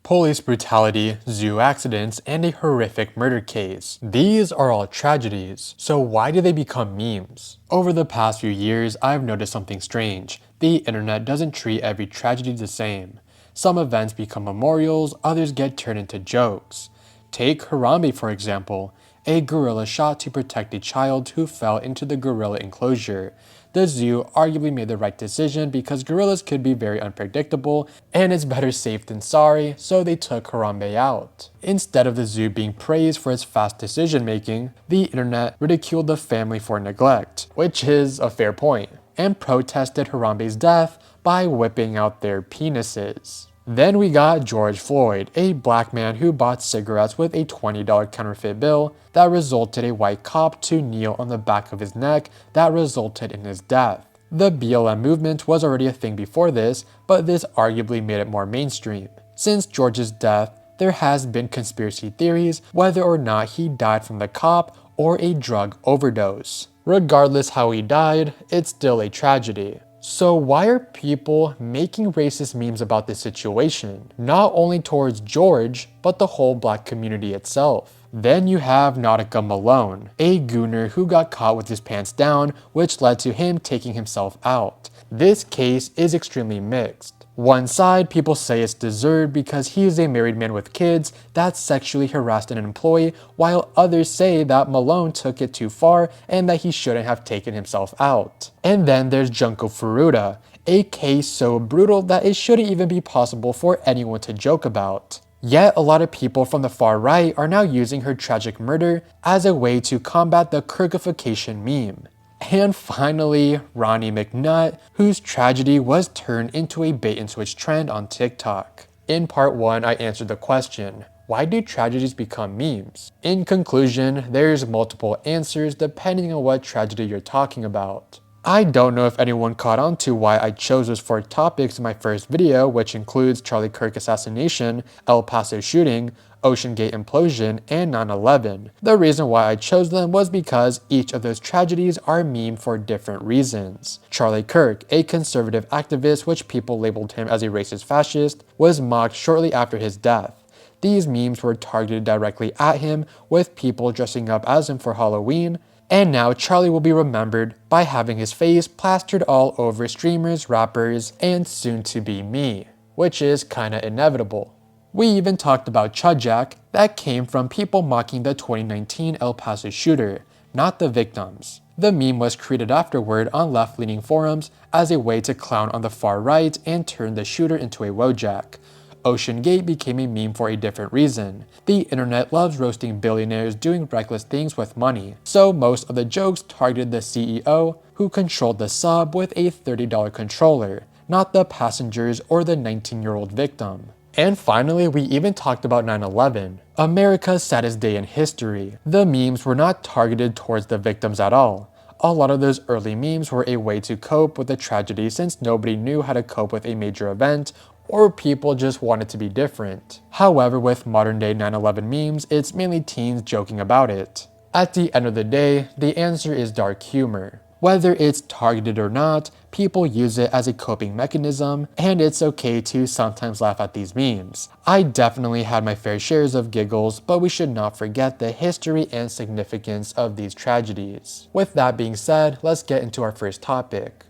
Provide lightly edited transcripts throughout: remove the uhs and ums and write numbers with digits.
police brutality, zoo accidents, and a horrific murder case. These are all tragedies. So why do they become memes? Over the past few years, I've noticed something strange. The internet doesn't treat every tragedy the same. Some events become memorials, others get turned into jokes. Take Harambe for example. A gorilla shot to protect a child who fell into the gorilla enclosure. The zoo arguably made the right decision because gorillas could be very unpredictable and it's better safe than sorry, so they took Harambe out. Instead of the zoo being praised for its fast decision making, the internet ridiculed the family for neglect, which is a fair point, and protested Harambe's death by whipping out their penises. Then we got George Floyd, a black man who bought cigarettes with a $20 counterfeit bill that resulted a white cop to kneel on the back of his neck that resulted in his death. The BLM movement was already a thing before this, but this arguably made it more mainstream. Since George's death, there has been conspiracy theories whether or not he died from the cop or a drug overdose. Regardless how he died, it's still a tragedy. So why are people making racist memes about this situation? Not only towards George, but the whole black community itself. Then you have Nautica Malone, a gooner who got caught with his pants down, which led to him taking himself out. This case is extremely mixed. One side, people say it's deserved because he is a married man with kids that sexually harassed an employee, while others say that Malone took it too far and that he shouldn't have taken himself out. And then there's Junko Furuta, a case so brutal that it shouldn't even be possible for anyone to joke about. Yet a lot of people from the far right are now using her tragic murder as a way to combat the Kirkification meme. And finally, Ronnie McNutt, whose tragedy was turned into a bait and switch trend on TikTok. In part 1, I answered the question, why do tragedies become memes? In conclusion, there's multiple answers depending on what tragedy you're talking about. I don't know if anyone caught on to why I chose those 4 topics in my first video, which includes Charlie Kirk assassination, El Paso shooting, Ocean Gate implosion, and 9/11. The reason why I chose them was because each of those tragedies are meme for different reasons. Charlie Kirk, a conservative activist which people labeled him as a racist fascist, was mocked shortly after his death. These memes were targeted directly at him, with people dressing up as him for Halloween, and now Charlie will be remembered by having his face plastered all over streamers, rappers, and soon to be me, which is kinda inevitable. We even talked about Chudjack, that came from people mocking the 2019 El Paso shooter, not the victims. The meme was created afterward on left-leaning forums as a way to clown on the far right and turn the shooter into a Wojak. Ocean Gate became a meme for a different reason. The internet loves roasting billionaires doing reckless things with money, so most of the jokes targeted the CEO who controlled the sub with a $30 controller, not the passengers or the 19-year-old victim. And finally, we even talked about 9/11, America's saddest day in history. The memes were not targeted towards the victims at all. A lot of those early memes were a way to cope with the tragedy since nobody knew how to cope with a major event, or people just wanted to be different. However, with modern day 9/11 memes, it's mainly teens joking about it. At the end of the day, the answer is dark humor. Whether it's targeted or not, people use it as a coping mechanism, and it's okay to sometimes laugh at these memes. I definitely had my fair shares of giggles, but we should not forget the history and significance of these tragedies. With that being said, let's get into our first topic.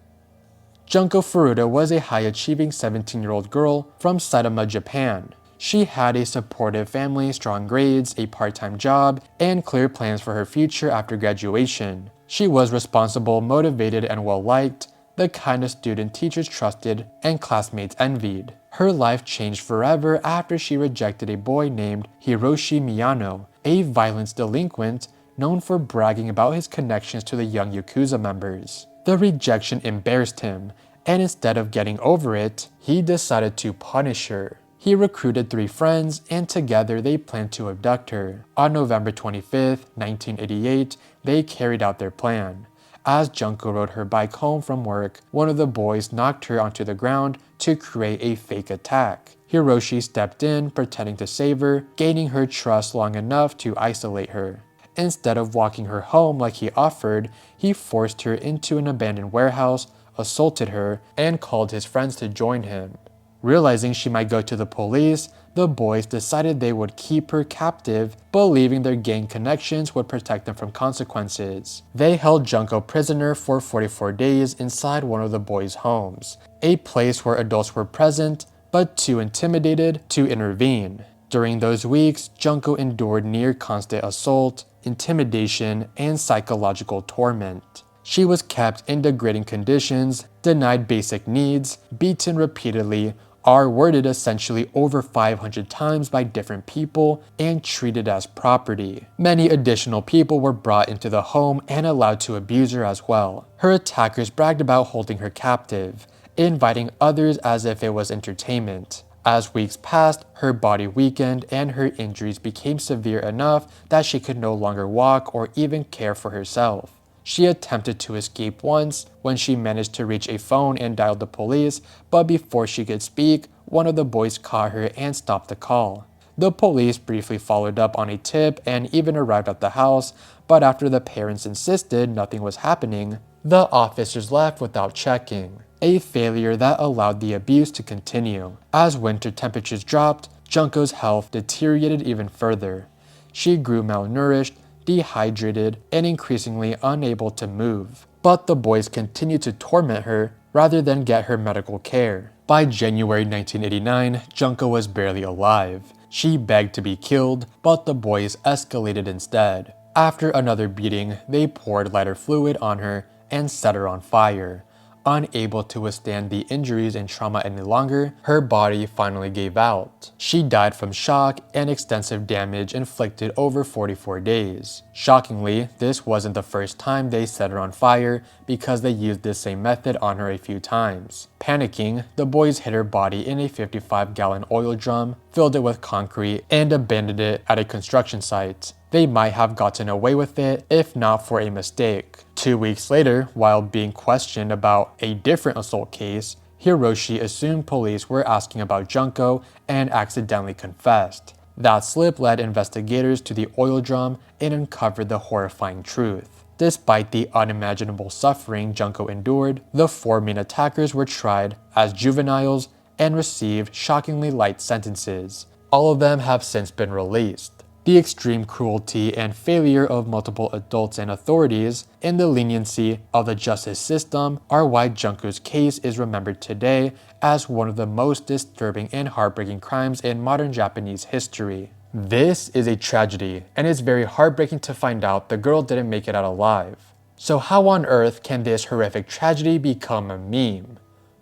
Junko Furuta was a high-achieving 17-year-old girl from Saitama, Japan. She had a supportive family, strong grades, a part-time job, and clear plans for her future after graduation. She was responsible, motivated, and well-liked, the kind of student teachers trusted and classmates envied. Her life changed forever after she rejected a boy named Hiroshi Miyano, a violence delinquent known for bragging about his connections to the young Yakuza members. The rejection embarrassed him, and instead of getting over it, he decided to punish her. He recruited 3 friends, and together they planned to abduct her. On November 25, 1988, they carried out their plan. As Junko rode her bike home from work, one of the boys knocked her onto the ground to create a fake attack. Hiroshi stepped in, pretending to save her, gaining her trust long enough to isolate her. Instead of walking her home like he offered, he forced her into an abandoned warehouse, assaulted her, and called his friends to join him. Realizing she might go to the police, the boys decided they would keep her captive, believing their gang connections would protect them from consequences. They held Junko prisoner for 44 days inside one of the boys' homes, a place where adults were present but too intimidated to intervene. During those weeks, Junko endured near constant assault, intimidation, and psychological torment. She was kept in degrading conditions, denied basic needs, beaten repeatedly, R-worded essentially over 500 times by different people, and treated as property. Many additional people were brought into the home and allowed to abuse her as well. Her attackers bragged about holding her captive, inviting others as if it was entertainment. As weeks passed, her body weakened and her injuries became severe enough that she could no longer walk or even care for herself. She attempted to escape once when she managed to reach a phone and dialed the police, but before she could speak, one of the boys caught her and stopped the call. The police briefly followed up on a tip and even arrived at the house, but after the parents insisted nothing was happening, the officers left without checking, a failure that allowed the abuse to continue. As winter temperatures dropped, Junko's health deteriorated even further. She grew malnourished, dehydrated, and increasingly unable to move. But the boys continued to torment her rather than get her medical care. By January 1989, Junko was barely alive. She begged to be killed, but the boys escalated instead. After another beating, they poured lighter fluid on her and set her on fire. Unable to withstand the injuries and trauma any longer, her body finally gave out. She died from shock and extensive damage inflicted over 44 days. Shockingly, this wasn't the first time they set her on fire because they used this same method on her a few times. Panicking, the boys hid her body in a 55-gallon oil drum, filled it with concrete, and abandoned it at a construction site. They might have gotten away with it if not for a mistake. 2 weeks later, while being questioned about a different assault case, Hiroshi assumed police were asking about Junko and accidentally confessed. That slip led investigators to the oil drum and uncovered the horrifying truth. Despite the unimaginable suffering Junko endured, the 4 main attackers were tried as juveniles and received shockingly light sentences. All of them have since been released. The extreme cruelty and failure of multiple adults and authorities, and the leniency of the justice system are why Junko's case is remembered today as one of the most disturbing and heartbreaking crimes in modern Japanese history. This is a tragedy, and it's very heartbreaking to find out the girl didn't make it out alive. So how on earth can this horrific tragedy become a meme?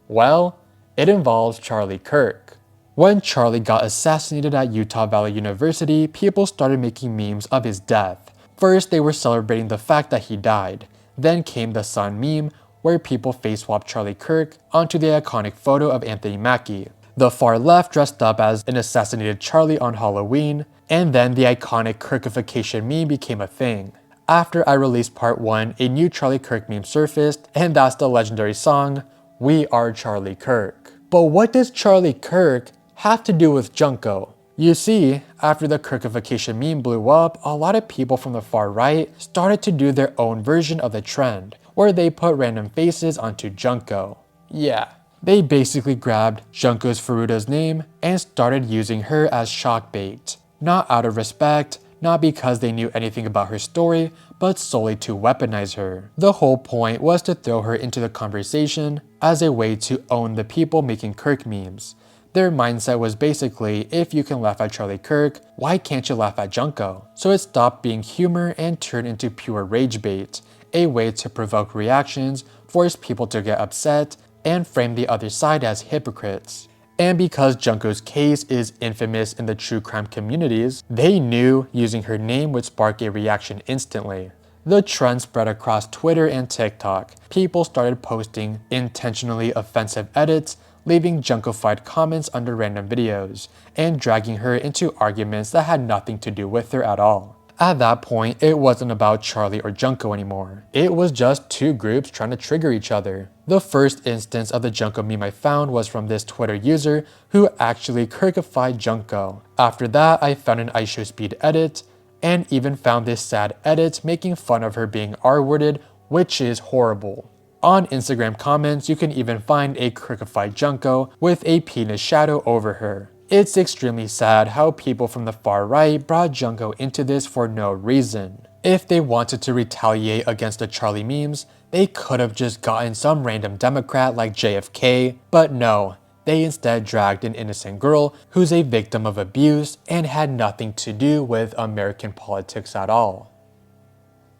Well, it involves Charlie Kirk. When Charlie got assassinated at Utah Valley University, people started making memes of his death. First, they were celebrating the fact that he died. Then came the Sun meme, where people face-swapped Charlie Kirk onto the iconic photo of Anthony Mackie. The far left dressed up as an assassinated Charlie on Halloween, and then the iconic Kirkification meme became a thing. After I released part 1, a new Charlie Kirk meme surfaced, and that's the legendary song, "We Are Charlie Kirk." But what does Charlie Kirk have to do with Junko? You see, after the Kirkification meme blew up, a lot of people from the far right started to do their own version of the trend, where they put random faces onto Junko. Yeah, they basically grabbed Junko Furuta's name and started using her as shock bait. Not out of respect, not because they knew anything about her story, but solely to weaponize her. The whole point was to throw her into the conversation as a way to own the people making Kirk memes. Their mindset was basically, if you can laugh at Charlie Kirk, why can't you laugh at Junko? So it stopped being humor and turned into pure rage bait, a way to provoke reactions, force people to get upset, and frame the other side as hypocrites. And because Junko's case is infamous in the true crime communities, they knew using her name would spark a reaction instantly. The trend spread across Twitter and TikTok. People started posting intentionally offensive edits, leaving Junko-fied comments under random videos, and dragging her into arguments that had nothing to do with her at all. At that point, it wasn't about Charlie or Junko anymore. It was just two groups trying to trigger each other. The first instance of the Junko meme I found was from this Twitter user who actually Kirkified Junko. After that, I found an IShowSpeed edit, and even found this sad edit making fun of her being R-worded, which is horrible. On Instagram comments, you can even find a Kirkified Junko with a penis shadow over her. It's extremely sad how people from the far right brought Junko into this for no reason. If they wanted to retaliate against the Charlie memes, they could have just gotten some random Democrat like JFK, but no, they instead dragged an innocent girl who's a victim of abuse and had nothing to do with American politics at all.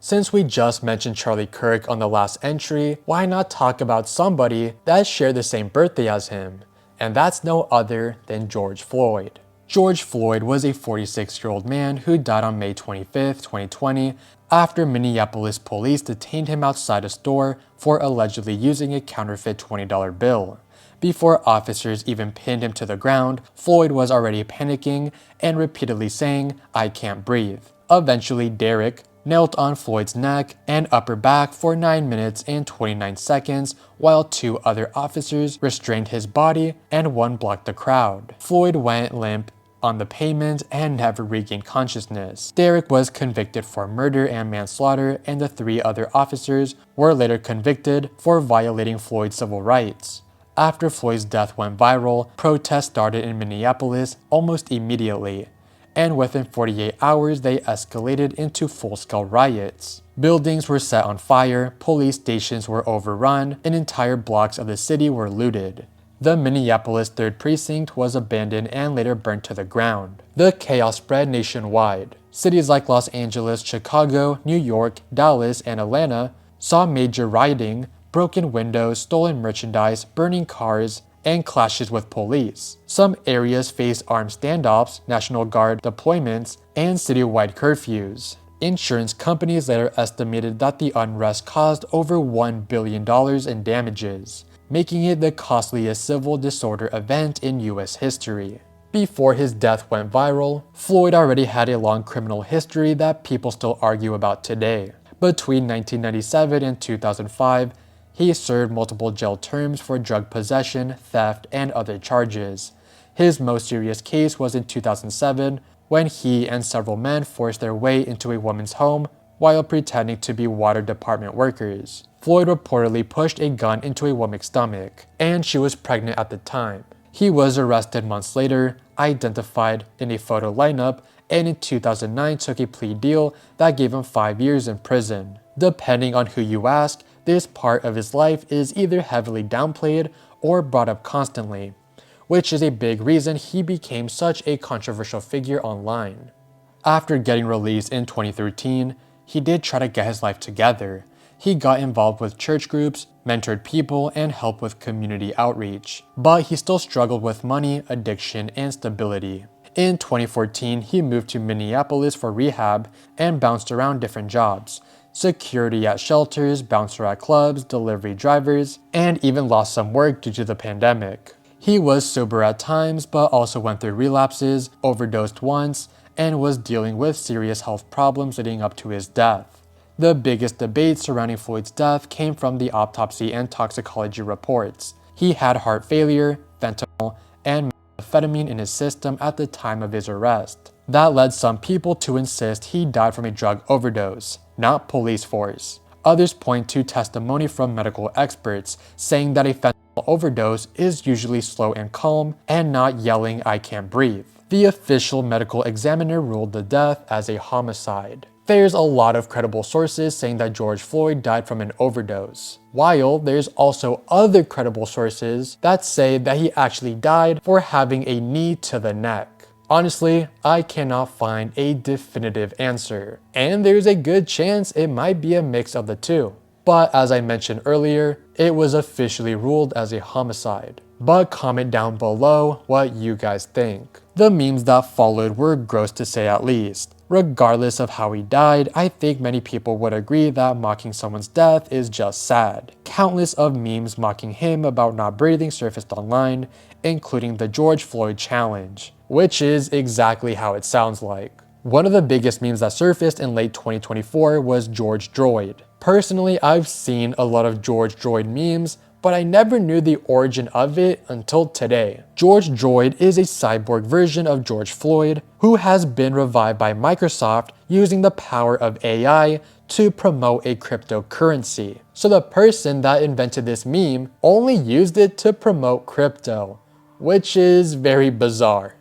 Since we just mentioned Charlie Kirk on the last entry, why not talk about somebody that shared the same birthday as him? And that's no other than George Floyd. George Floyd was a 46-year-old man who died on May 25, 2020, after Minneapolis police detained him outside a store for allegedly using a counterfeit $20 bill. Before officers even pinned him to the ground, Floyd was already panicking and repeatedly saying, "I can't breathe." Eventually, Derek knelt on Floyd's neck and upper back for 9 minutes and 29 seconds while 2 other officers restrained his body and 1 blocked the crowd. Floyd went limp on the pavement and never regained consciousness. Derek was convicted for murder and manslaughter, and the 3 other officers were later convicted for violating Floyd's civil rights. After Floyd's death went viral, protests started in Minneapolis almost immediately, and within 48 hours they escalated into full-scale riots. Buildings were set on fire, police stations were overrun, and entire blocks of the city were looted. The Minneapolis 3rd Precinct was abandoned and later burnt to the ground. The chaos spread nationwide. Cities like Los Angeles, Chicago, New York, Dallas, and Atlanta saw major rioting, broken windows, stolen merchandise, burning cars, and clashes with police. Some areas faced armed standoffs, National Guard deployments, and citywide curfews. Insurance companies later estimated that the unrest caused over $1 billion in damages, making it the costliest civil disorder event in US history. Before his death went viral, Floyd already had a long criminal history that people still argue about today. Between 1997 and 2005, he served multiple jail terms for drug possession, theft, and other charges. His most serious case was in 2007, when he and several men forced their way into a woman's home while pretending to be water department workers. Floyd reportedly pushed a gun into a woman's stomach, and she was pregnant at the time. He was arrested months later, identified in a photo lineup, and in 2009 took a plea deal that gave him 5 years in prison. Depending on who you ask, this part of his life is either heavily downplayed or brought up constantly, which is a big reason he became such a controversial figure online. After getting released in 2013, he did try to get his life together. He got involved with church groups, mentored people, and helped with community outreach. But he still struggled with money, addiction, and stability. In 2014, he moved to Minneapolis for rehab and bounced around different jobs. Security at shelters, bouncer at clubs, delivery drivers, and even lost some work due to the pandemic. He was sober at times, but also went through relapses, overdosed once, and was dealing with serious health problems leading up to his death. The biggest debate surrounding Floyd's death came from the autopsy and toxicology reports. He had heart failure, fentanyl, and methamphetamine in his system at the time of his arrest. That led some people to insist he died from a drug overdose, not police force. Others point to testimony from medical experts saying that a fentanyl overdose is usually slow and calm and not yelling "I can't breathe." The official medical examiner ruled the death as a homicide. There's a lot of credible sources saying that George Floyd died from an overdose, while there's also other credible sources that say that he actually died for having a knee to the neck. Honestly, I cannot find a definitive answer, and there's a good chance it might be a mix of the two. But as I mentioned earlier, it was officially ruled as a homicide. But comment down below what you guys think. The memes that followed were gross to say at least. Regardless of how he died, I think many people would agree that mocking someone's death is just sad. Countless of memes mocking him about not breathing surfaced online, including the George Floyd challenge, which is exactly how it sounds like. One of the biggest memes that surfaced in late 2024 was George Droid. Personally, I've seen a lot of George Droid memes, but I never knew the origin of it until today. George Droid is a cyborg version of George Floyd, who has been revived by Microsoft using the power of AI to promote a cryptocurrency. So the person that invented this meme only used it to promote crypto, which is very bizarre.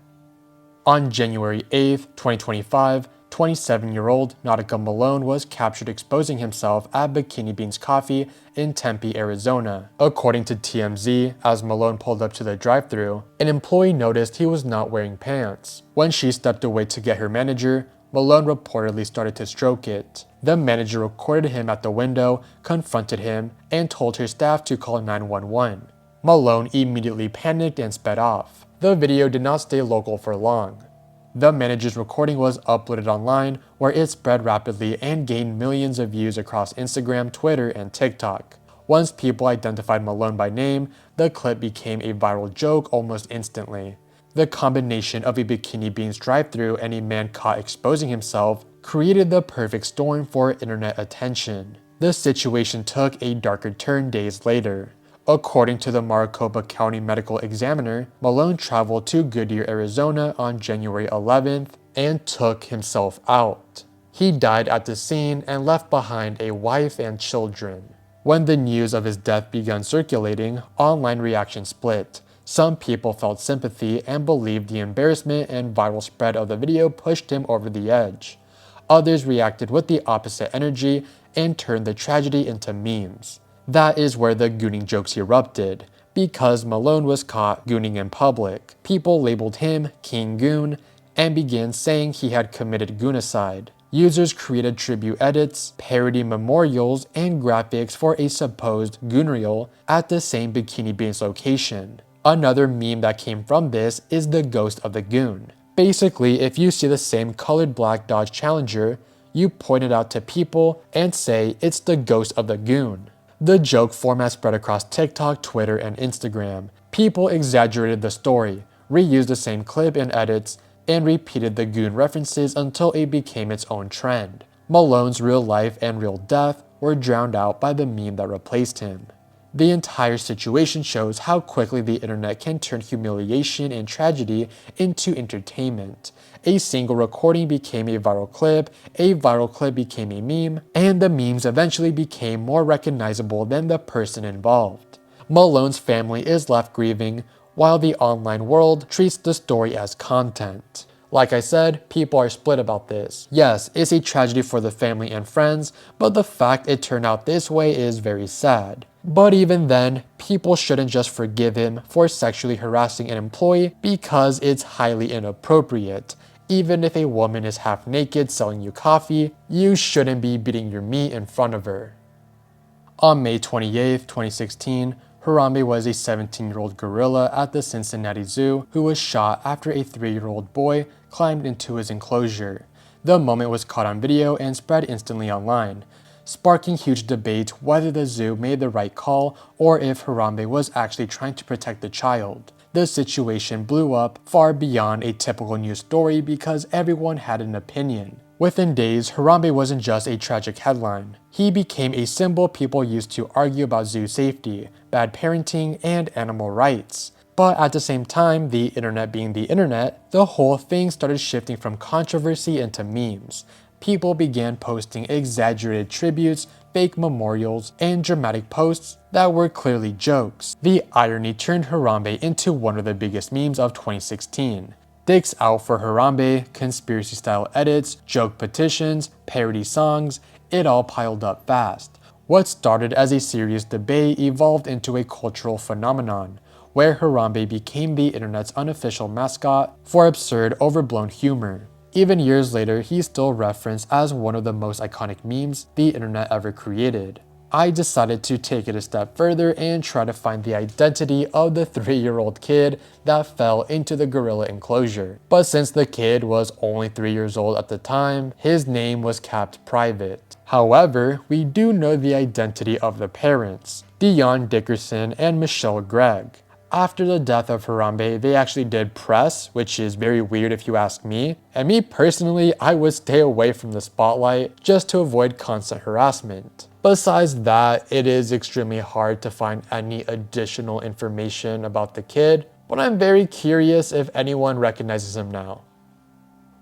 On January 8, 2025, 27-year-old Nautica Malone was captured exposing himself at Bikini Beans Coffee in Tempe, Arizona. According to TMZ, as Malone pulled up to the drive-thru, an employee noticed he was not wearing pants. When she stepped away to get her manager, Malone reportedly started to stroke it. The manager recorded him at the window, confronted him, and told her staff to call 911. Malone immediately panicked and sped off. The video did not stay local for long. The manager's recording was uploaded online, where it spread rapidly and gained millions of views across Instagram, Twitter, and TikTok. Once people identified Malone by name, the clip became a viral joke almost instantly. The combination of a Bikini Beans drive-thru and a man caught exposing himself created the perfect storm for internet attention. The situation took a darker turn days later. According to the Maricopa County Medical Examiner, Malone traveled to Goodyear, Arizona on January 11th and took himself out. He died at the scene and left behind a wife and children. When the news of his death began circulating, online reactions split. Some people felt sympathy and believed the embarrassment and viral spread of the video pushed him over the edge. Others reacted with the opposite energy and turned the tragedy into memes. That is where the gooning jokes erupted. Because Malone was caught gooning in public, people labeled him King Goon and began saying he had committed goonicide. Users created tribute edits, parody memorials, and graphics for a supposed goon reel at the same Bikini Beans location. Another meme that came from this is the ghost of the goon. Basically, if you see the same colored black Dodge Challenger, you point it out to people and say it's the ghost of the goon. The joke format spread across TikTok, Twitter, and Instagram. People exaggerated the story, reused the same clip and edits, and repeated the goon references until it became its own trend. Malone's real life and real death were drowned out by the meme that replaced him. The entire situation shows how quickly the internet can turn humiliation and tragedy into entertainment. A single recording became a viral clip became a meme, and the memes eventually became more recognizable than the person involved. Malone's family is left grieving, while the online world treats the story as content. Like I said, people are split about this. Yes, it's a tragedy for the family and friends, but the fact it turned out this way is very sad. But even then, people shouldn't just forgive him for sexually harassing an employee because it's highly inappropriate. Even if a woman is half naked selling you coffee, you shouldn't be beating your meat in front of her. On May 28, 2016, Harambe was a 17-year-old gorilla at the Cincinnati Zoo who was shot after a 3-year-old boy climbed into his enclosure. The moment was caught on video and spread instantly online, sparking huge debate whether the zoo made the right call or if Harambe was actually trying to protect the child. The situation blew up far beyond a typical news story because everyone had an opinion. Within days, Harambe wasn't just a tragic headline. He became a symbol people used to argue about zoo safety, bad parenting, and animal rights. But at the same time, the internet being the internet, the whole thing started shifting from controversy into memes. People began posting exaggerated tributes, fake memorials, and dramatic posts that were clearly jokes. The irony turned Harambe into one of the biggest memes of 2016. Dicks out for Harambe, conspiracy-style edits, joke petitions, parody songs, it all piled up fast. What started as a serious debate evolved into a cultural phenomenon, where Harambe became the internet's unofficial mascot for absurd, overblown humor. Even years later, he's still referenced as one of the most iconic memes the internet ever created. I decided to take it a step further and try to find the identity of the 3-year-old kid that fell into the gorilla enclosure. But since the kid was only 3 years old at the time, his name was kept private. However, we do know the identity of the parents, Dion Dickerson and Michelle Gregg. After the death of Harambe, they actually did press, which is very weird if you ask me. And me personally, I would stay away from the spotlight just to avoid constant harassment. Besides that, it is extremely hard to find any additional information about the kid, but I'm very curious if anyone recognizes him now.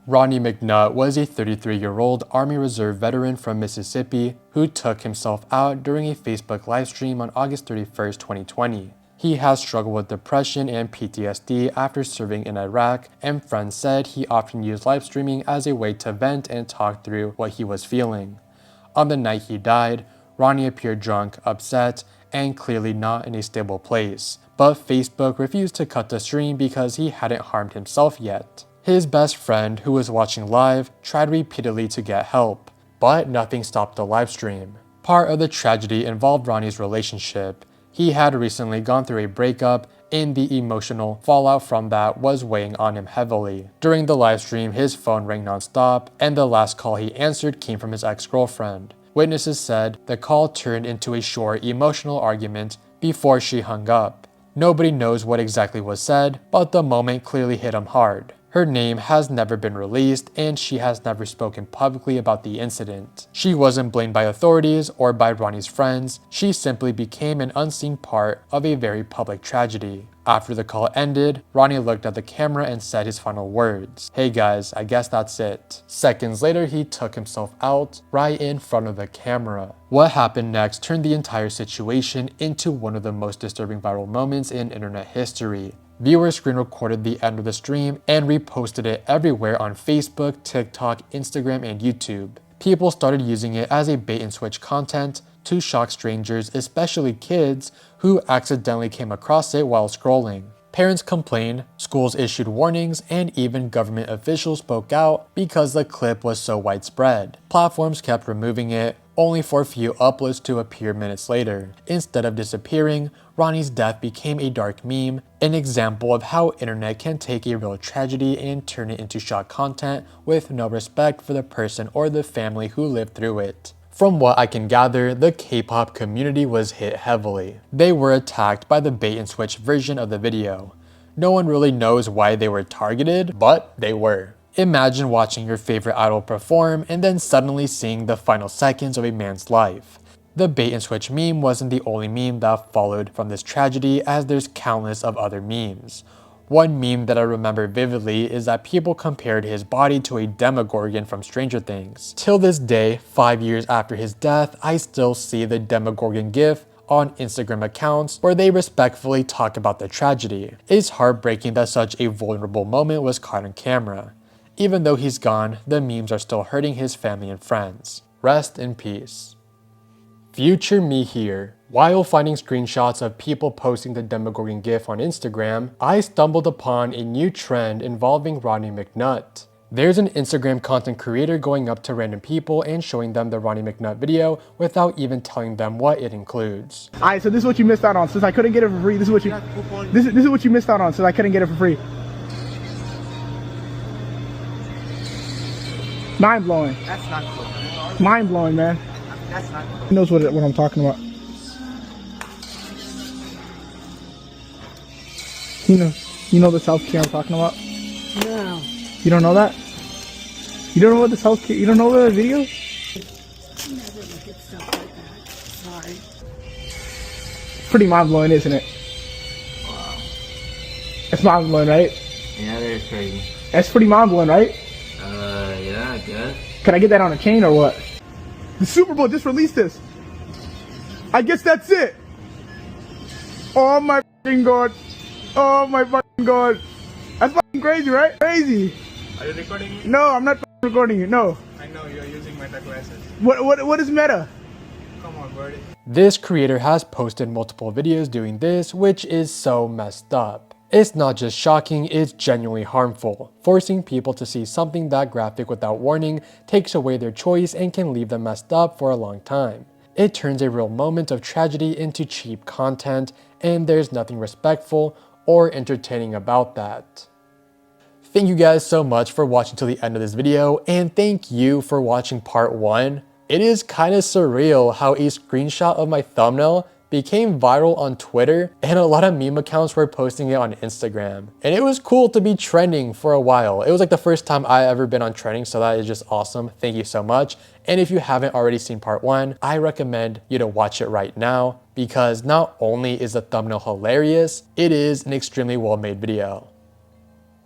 Ronnie McNutt was a 33-year-old Army Reserve veteran from Mississippi who took himself out during a Facebook livestream on August 31, 2020. He has struggled with depression and PTSD after serving in Iraq, and friends said he often used live streaming as a way to vent and talk through what he was feeling. On the night he died, Ronnie appeared drunk, upset, and clearly not in a stable place, but Facebook refused to cut the stream because he hadn't harmed himself yet. His best friend, who was watching live, tried repeatedly to get help, but nothing stopped the live stream. Part of the tragedy involved Ronnie's relationship. He had recently gone through a breakup, and the emotional fallout from that was weighing on him heavily. During the live stream, his phone rang nonstop, and the last call he answered came from his ex-girlfriend. Witnesses said the call turned into a short, emotional argument before she hung up. Nobody knows what exactly was said, but the moment clearly hit him hard. Her name has never been released, and she has never spoken publicly about the incident. She wasn't blamed by authorities or by Ronnie's friends. She simply became an unseen part of a very public tragedy. After the call ended, Ronnie looked at the camera and said his final words. "Hey guys, I guess that's it." Seconds later, he took himself out right in front of the camera. What happened next turned the entire situation into one of the most disturbing viral moments in internet history. Viewers screen recorded the end of the stream and reposted it everywhere on Facebook, TikTok, Instagram, and YouTube. People started using it as a bait and switch content to shock strangers, especially kids, who accidentally came across it while scrolling. Parents complained, schools issued warnings, and even government officials spoke out because the clip was so widespread. Platforms kept removing it, only for a few uploads to appear minutes later. Instead of disappearing, Ronnie's death became a dark meme, an example of how internet can take a real tragedy and turn it into shock content with no respect for the person or the family who lived through it. From what I can gather, the K-pop community was hit heavily. They were attacked by the bait and switch version of the video. No one really knows why they were targeted, but they were. Imagine watching your favorite idol perform and then suddenly seeing the final seconds of a man's life. The bait and switch meme wasn't the only meme that followed from this tragedy, as there's countless of other memes. One meme that I remember vividly is that people compared his body to a Demogorgon from Stranger Things. Till this day, 5 years after his death, I still see the Demogorgon gif on Instagram accounts where they respectfully talk about the tragedy. It's heartbreaking that such a vulnerable moment was caught on camera. Even though he's gone, the memes are still hurting his family and friends. Rest in peace. Future me here. While finding screenshots of people posting the Demogorgon gif on Instagram, I stumbled upon a new trend involving Ronnie McNutt. There's an Instagram content creator going up to random people and showing them the Ronnie McNutt video without even telling them what it includes. Alright, so this is what you missed out on. Since I couldn't get it for free, this is what you missed out on since I couldn't get it for free. Mind blowing. That's not cool. Mind blowing, man. That's not cool. He knows what I'm talking about. You know the self-care I'm talking about? No. You don't know that? You don't know what the self-care, you don't know the video? I never look at stuff like that. Sorry. Pretty mind blowing, isn't it? Wow. It's mind blowing, right? Yeah, they're crazy. That's pretty mind blowing, right? Yeah, I guess. Can I get that on a chain or what? The Super Bowl just released this. I guess that's it. Oh my fucking god. Oh my fucking god. That's fucking crazy, right? Crazy. Are you recording me? No, I'm not fucking recording you. No. I know you're using Meta glasses. What is Meta? Come on, buddy. This creator has posted multiple videos doing this, which is so messed up. It's not just shocking, it's genuinely harmful. Forcing people to see something that graphic without warning takes away their choice and can leave them messed up for a long time. It turns a real moment of tragedy into cheap content, and there's nothing respectful or entertaining about that. Thank you guys so much for watching till the end of this video, and thank you for watching part 1. It is kind of surreal how a screenshot of my thumbnail became viral on Twitter, and a lot of meme accounts were posting it on Instagram. And it was cool to be trending for a while. It was like the first time I ever been on trending, so that is just awesome. Thank you so much. And if you haven't already seen part 1, I recommend you to watch it right now, because not only is the thumbnail hilarious, it is an extremely well-made video.